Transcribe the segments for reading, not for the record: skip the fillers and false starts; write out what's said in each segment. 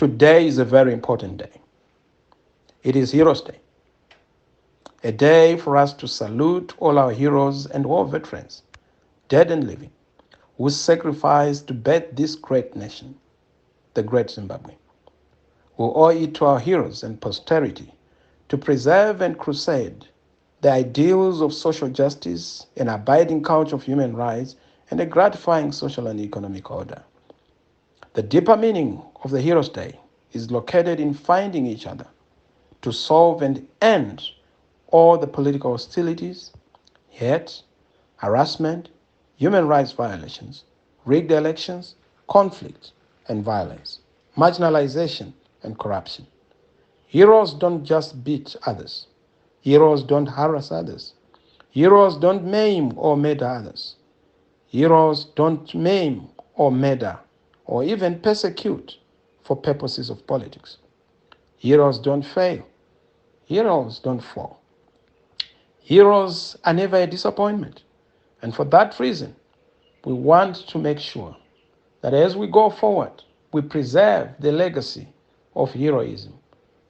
Today is a very important day. It is Heroes Day, a day for us to salute all our heroes and war veterans, dead and living, who sacrificed to birth this great nation, the great Zimbabwe. We owe it to our heroes and posterity to preserve and crusade the ideals of social justice, an abiding culture of human rights, and a gratifying social and economic order. The deeper meaning of the Heroes Day is located in finding each other to solve and end all the political hostilities, hate, harassment, human rights violations, rigged elections, conflict and violence, marginalization and corruption. Heroes don't just beat others. Heroes don't harass others. Heroes don't maim or murder others. Heroes don't maim or murder or even persecute for purposes of politics. Heroes don't fail. Heroes don't fall. Heroes are never a disappointment. And for that reason, we want to make sure that as we go forward, we preserve the legacy of heroism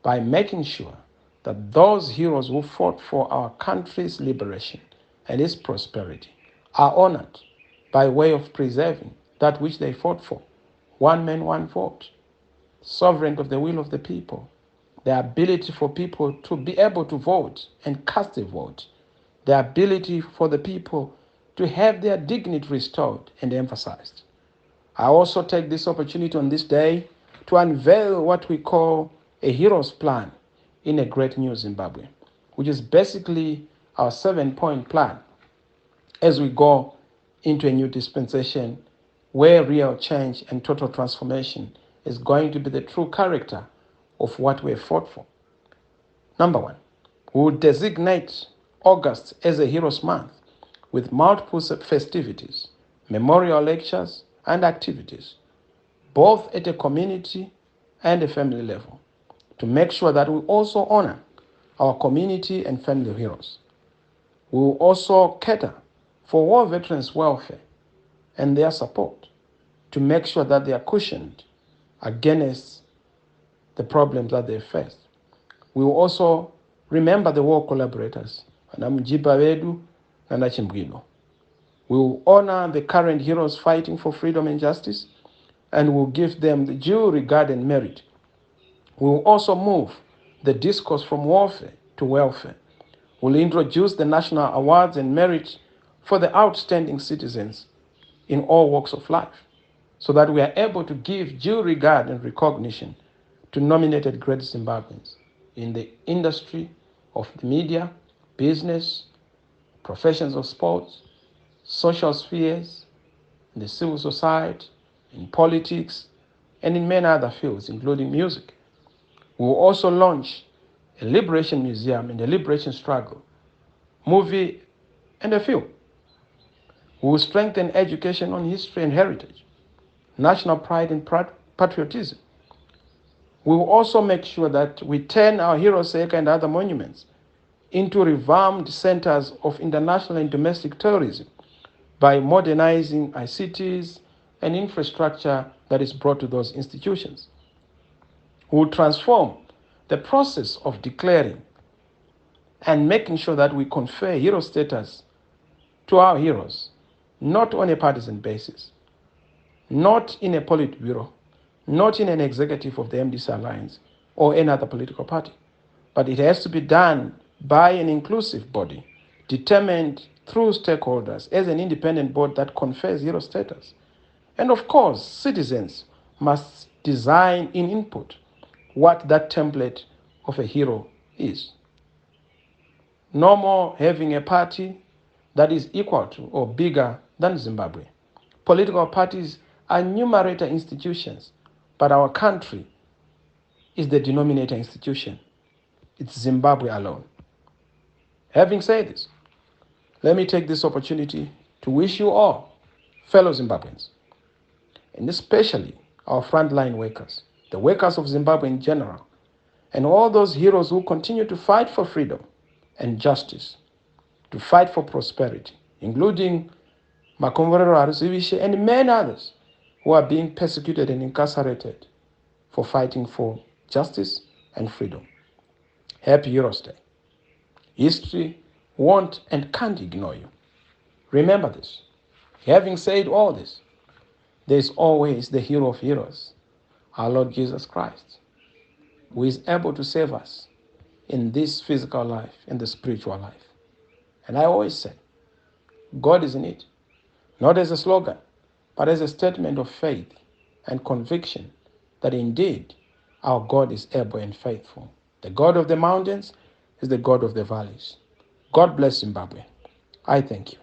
by making sure that those heroes who fought for our country's liberation and its prosperity are honored by way of preserving that which they fought for. One man, one vote, sovereign of the will of the people, the ability for people to be able to vote and cast a vote, the ability for the people to have their dignity restored and emphasized. I also take this opportunity on this day to unveil what we call a hero's plan in a great new Zimbabwe, which is basically our 7-point plan as we go into a new dispensation where real change and total transformation is going to be the true character of what we have fought for. Number one, we will designate August as a Heroes Month with multiple festivities, memorial lectures, and activities, both at a community and a family level, to make sure that we also honor our community and family heroes. We will also cater for war veterans' welfare and their support to make sure that they are cushioned against the problems that they face. We will also remember the war collaborators, Anamujiba Vedu and Achimbwino. We will honor the current heroes fighting for freedom and justice, and will give them the due regard and merit. We will also move the discourse from warfare to welfare. We'll introduce the national awards and merit for the outstanding citizens in all walks of life, so that we are able to give due regard and recognition to nominated great Zimbabweans in the industry of the media, business, professions of sports, social spheres, in the civil society, in politics, and in many other fields, including music. We will also launch a liberation museum and a liberation struggle, movie, and a film. We will strengthen education on history and heritage, national pride and patriotism. We will also make sure that we turn our Heroes' Acre and other monuments into revamped centers of international and domestic tourism by modernizing ICTs and infrastructure that is brought to those institutions. We will transform the process of declaring and making sure that we confer hero status to our heroes, not on a partisan basis, not in a politburo, not in an executive of the MDC Alliance or any other political party, but it has to be done by an inclusive body, determined through stakeholders as an independent board that confers hero status. And of course, citizens must design in input what that template of a hero is. No more having a party that is equal to or bigger than Zimbabwe. Political parties are numerator institutions, but our country is the denominator institution. It's Zimbabwe alone. Having said this, let me take this opportunity to wish you all, fellow Zimbabweans, and especially our frontline workers, the workers of Zimbabwe in general, and all those heroes who continue to fight for freedom and justice, to fight for prosperity, including Makomborero Haruzivishe and many others who are being persecuted and incarcerated for fighting for justice and freedom. Happy Heroes Day. History won't and can't ignore you. Remember this. Having said all this, there is always the hero of heroes, our Lord Jesus Christ, who is able to save us in this physical life and the spiritual life. And I always say, God is in it, not as a slogan, but as a statement of faith and conviction that indeed our God is able and faithful. The God of the mountains is the God of the valleys. God bless Zimbabwe. I thank you.